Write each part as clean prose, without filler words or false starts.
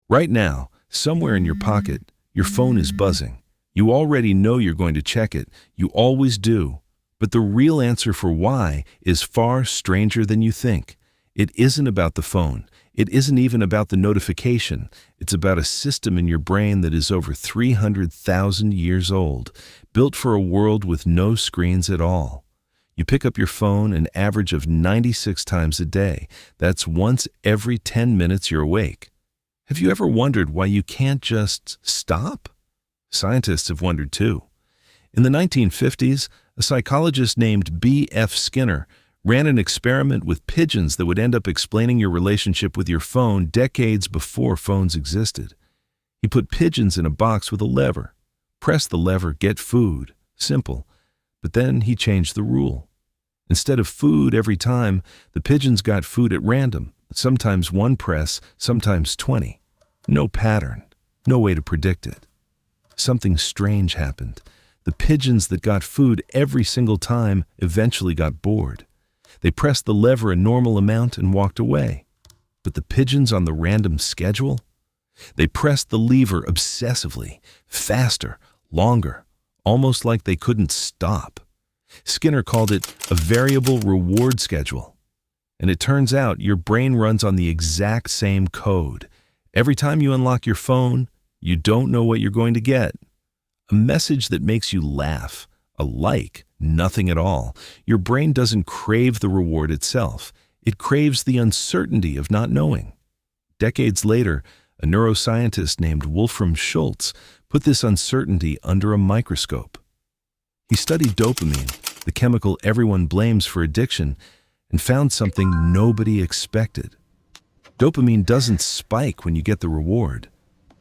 Right now, somewhere in your pocket, your phone is buzzing. You already know you're going to check it. You always do. But the real answer for why is far stranger than you think. It isn't about the phone. It isn't even about the notification. It's about a system in your brain that is over 300,000 years old, built for a world with no screens at all. You pick up your phone an average of 96 times a day. That's once every 10 minutes you're awake. Have you ever wondered why you can't just stop? Scientists have wondered too. In the 1950s, a psychologist named B.F. Skinner ran an experiment with pigeons that would end up explaining your relationship with your phone decades before phones existed. He put pigeons in a box with a lever. Press the lever, get food. Simple. But then he changed the rule. Instead of food every time, the pigeons got food at random, sometimes one press, sometimes 20. No pattern, no way to predict it. Something strange happened. The pigeons that got food every single time eventually got bored. They pressed the lever a normal amount and walked away. But the pigeons on the random schedule? They pressed the lever obsessively, faster, longer, almost like they couldn't stop. Skinner called it a variable reward schedule. And it turns out your brain runs on the exact same code. Every time you unlock your phone, you don't know what you're going to get. A message that makes you laugh, a like, nothing at all. Your brain doesn't crave the reward itself. It craves the uncertainty of not knowing. Decades later, a neuroscientist named Wolfram Schultz put this uncertainty under a microscope. He studied dopamine, the chemical everyone blames for addiction, and found something nobody expected. Dopamine doesn't spike when you get the reward.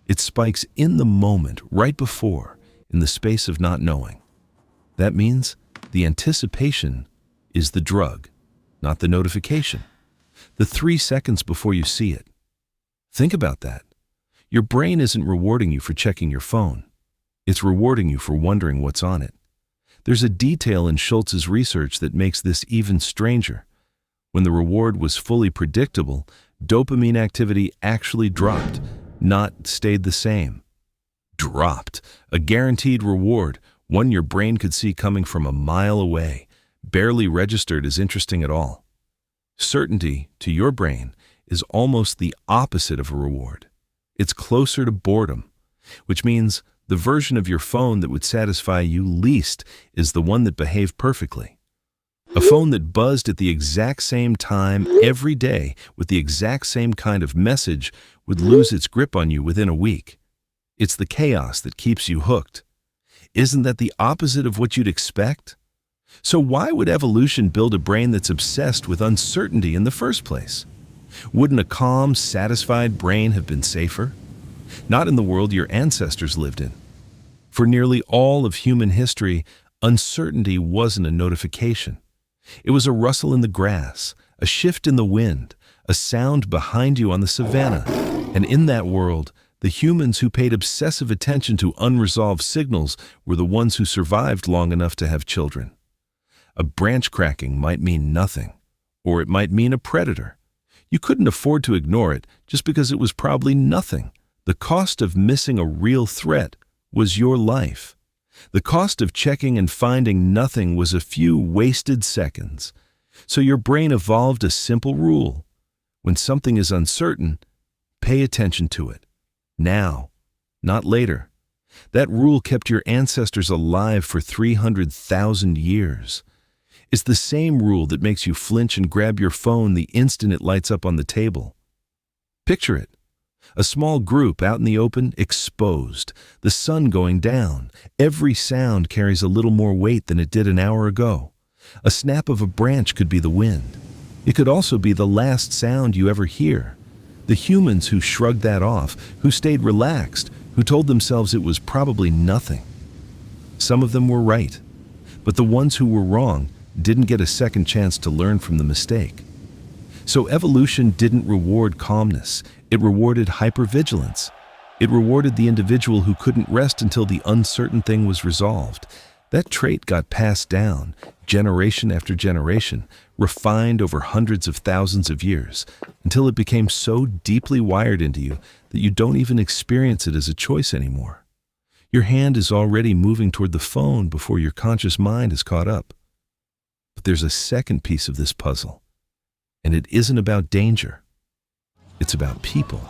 It spikes in the moment, right before, in the space of not knowing. That means the anticipation is the drug, not the notification. The 3 seconds before you see it. Think about that. Your brain isn't rewarding you for checking your phone. It's rewarding you for wondering what's on it. There's a detail in Schultz's research that makes this even stranger. When the reward was fully predictable, dopamine activity actually dropped, not stayed the same. Dropped. A guaranteed reward, one your brain could see coming from a mile away, barely registered as interesting at all. Certainty, to your brain, is almost the opposite of a reward. It's closer to boredom, which means the version of your phone that would satisfy you least is the one that behaved perfectly. A phone that buzzed at the exact same time every day with the exact same kind of message would lose its grip on you within a week. It's the chaos that keeps you hooked. Isn't that the opposite of what you'd expect? So why would evolution build a brain that's obsessed with uncertainty in the first place? Wouldn't a calm, satisfied brain have been safer? Not in the world your ancestors lived in. For nearly all of human history, uncertainty wasn't a notification. It was a rustle in the grass, a shift in the wind, a sound behind you on the savannah. And in that world, the humans who paid obsessive attention to unresolved signals were the ones who survived long enough to have children. A branch cracking might mean nothing, or it might mean a predator. You couldn't afford to ignore it just because it was probably nothing. The cost of missing a real threat was your life. The cost of checking and finding nothing was a few wasted seconds. So your brain evolved a simple rule. When something is uncertain, pay attention to it. Now, not later. That rule kept your ancestors alive for 300,000 years. It's the same rule that makes you flinch and grab your phone the instant it lights up on the table. Picture it. A small group out in the open, exposed, the sun going down. Every sound carries a little more weight than it did an hour ago. A snap of a branch could be the wind. It could also be the last sound you ever hear. The humans who shrugged that off, who stayed relaxed, who told themselves it was probably nothing. Some of them were right, but the ones who were wrong didn't get a second chance to learn from the mistake. So evolution didn't reward calmness. It rewarded hypervigilance. It rewarded the individual who couldn't rest until the uncertain thing was resolved. That trait got passed down, generation after generation, refined over hundreds of thousands of years, until it became so deeply wired into you that you don't even experience it as a choice anymore. Your hand is already moving toward the phone before your conscious mind is caught up. But there's a second piece of this puzzle, and it isn't about danger. It's about people.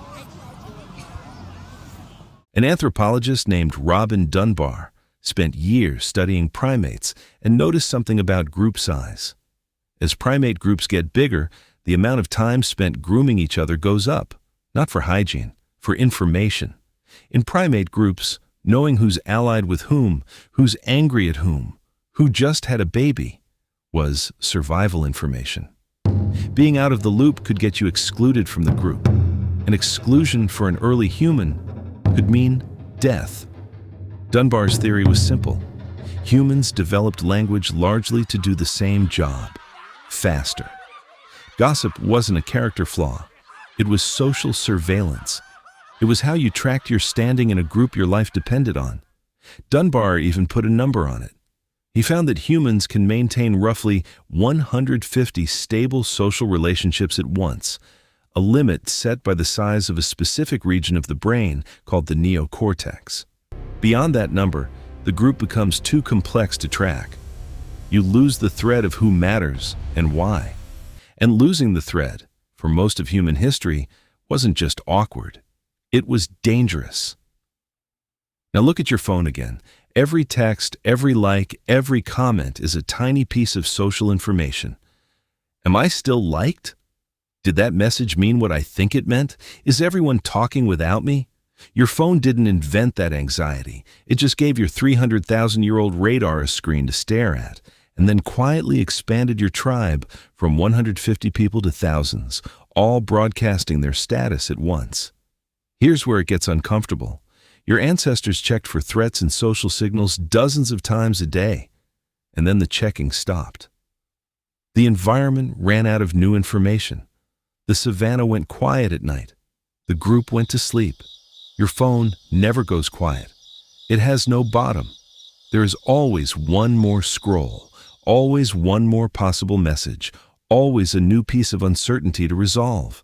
An anthropologist named Robin Dunbar spent years studying primates and noticed something about group size. As primate groups get bigger, the amount of time spent grooming each other goes up, not for hygiene, for information. In primate groups, knowing who's allied with whom, who's angry at whom, who just had a baby, was survival information. Being out of the loop could get you excluded from the group. An exclusion for an early human could mean death. Dunbar's theory was simple. Humans developed language largely to do the same job, faster. Gossip wasn't a character flaw. It was social surveillance. It was how you tracked your standing in a group your life depended on. Dunbar even put a number on it. He found that humans can maintain roughly 150 stable social relationships at once, a limit set by the size of a specific region of the brain called the neocortex. Beyond that number, the group becomes too complex to track. You lose the thread of who matters and why. And losing the thread, for most of human history, wasn't just awkward. It was dangerous. Now look at your phone again. Every text, every like, every comment is a tiny piece of social information. Am I still liked? Did that message mean what I think it meant? Is everyone talking without me? Your phone didn't invent that anxiety. It just gave your 300,000-year-old radar a screen to stare at, and then quietly expanded your tribe from 150 people to thousands, all broadcasting their status at once. Here's where it gets uncomfortable. Your ancestors checked for threats and social signals dozens of times a day, and then the checking stopped. The environment ran out of new information. The savannah went quiet at night. The group went to sleep. Your phone never goes quiet. It has no bottom. There is always one more scroll, always one more possible message, always a new piece of uncertainty to resolve.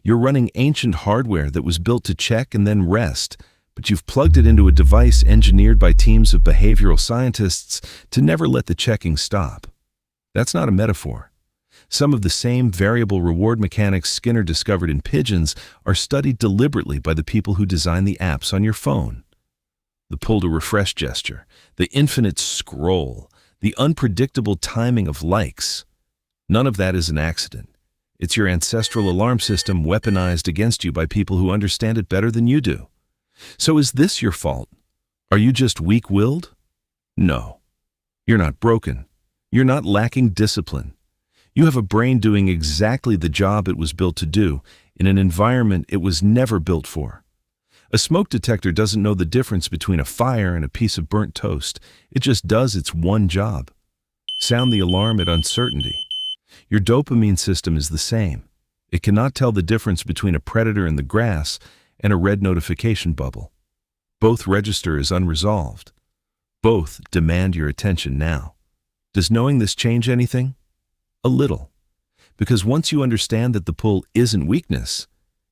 You're running ancient hardware that was built to check and then rest, but you've plugged it into a device engineered by teams of behavioral scientists to never let the checking stop. That's not a metaphor. Some of the same variable reward mechanics Skinner discovered in pigeons are studied deliberately by the people who design the apps on your phone. The pull to refresh gesture, the infinite scroll, the unpredictable timing of likes. None of that is an accident. It's your ancestral alarm system weaponized against you by people who understand it better than you do. So is this your fault? Are you just weak-willed? No. You're not broken. You're not lacking discipline. You have a brain doing exactly the job it was built to do in an environment it was never built for. A smoke detector doesn't know the difference between a fire and a piece of burnt toast. It just does its one job. Sound the alarm at uncertainty. Your dopamine system is the same. It cannot tell the difference between a predator in the grass and a red notification bubble. Both register as unresolved. Both demand your attention now. Does knowing this change anything? A little. Because once you understand that the pull isn't weakness,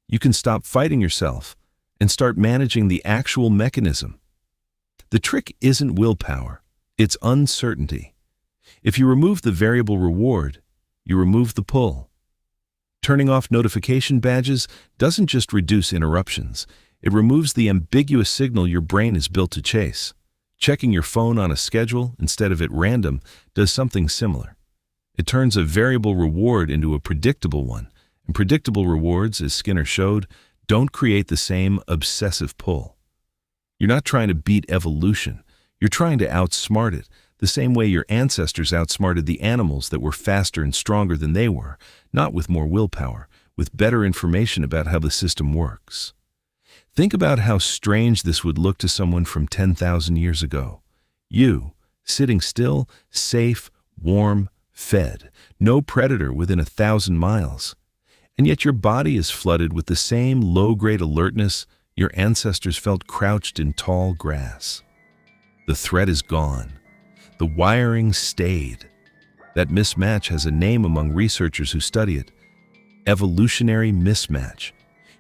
you can stop fighting yourself and start managing the actual mechanism. The trick isn't willpower, it's uncertainty. If you remove the variable reward, you remove the pull. Turning off notification badges doesn't just reduce interruptions, it removes the ambiguous signal your brain is built to chase. Checking your phone on a schedule instead of at random does something similar. It turns a variable reward into a predictable one, and predictable rewards, as Skinner showed, don't create the same obsessive pull. You're not trying to beat evolution, you're trying to outsmart it, the same way your ancestors outsmarted the animals that were faster and stronger than they were, not with more willpower, with better information about how the system works. Think about how strange this would look to someone from 10,000 years ago. You, sitting still, safe, warm, fed, no predator within 1,000 miles. And yet your body is flooded with the same low-grade alertness your ancestors felt crouched in tall grass. The threat is gone. The wiring stayed. That mismatch has a name among researchers who study it: evolutionary mismatch.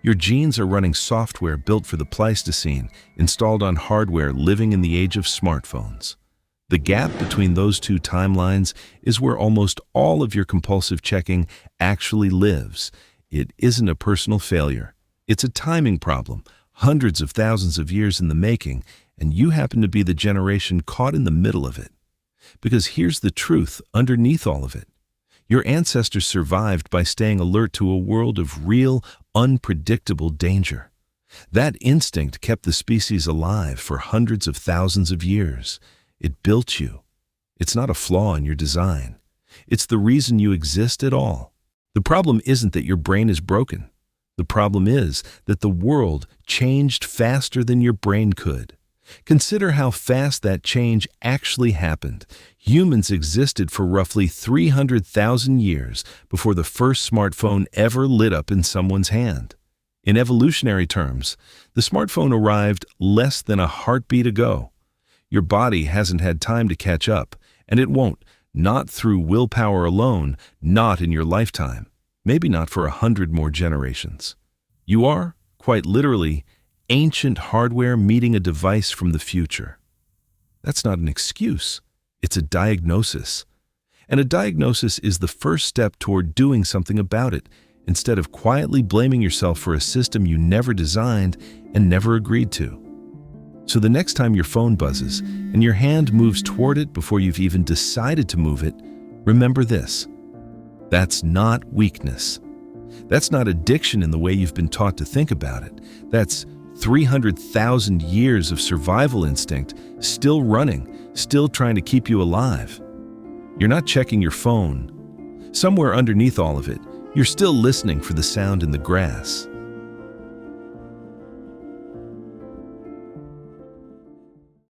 Your genes are running software built for the Pleistocene, installed on hardware living in the age of smartphones. The gap between those two timelines is where almost all of your compulsive checking actually lives. It isn't a personal failure. It's a timing problem, hundreds of thousands of years in the making, and you happen to be the generation caught in the middle of it. Because here's the truth underneath all of it. Your ancestors survived by staying alert to a world of real, unpredictable danger. That instinct kept the species alive for hundreds of thousands of years. It built you. It's not a flaw in your design. It's the reason you exist at all. The problem isn't that your brain is broken. The problem is that the world changed faster than your brain could. Consider how fast that change actually happened. Humans existed for roughly 300,000 years before the first smartphone ever lit up in someone's hand. In evolutionary terms, the smartphone arrived less than a heartbeat ago. Your body hasn't had time to catch up, and it won't, not through willpower alone, not in your lifetime, maybe not for 100 more generations. You are, quite literally, ancient hardware meeting a device from the future. That's not an excuse. It's a diagnosis. And a diagnosis is the first step toward doing something about it, instead of quietly blaming yourself for a system you never designed and never agreed to. So the next time your phone buzzes and your hand moves toward it before you've even decided to move it, remember this: that's not weakness. That's not addiction in the way you've been taught to think about it. That's 300,000 years of survival instinct still running, still trying to keep you alive. You're not checking your phone. Somewhere underneath all of it, you're still listening for the sound in the grass.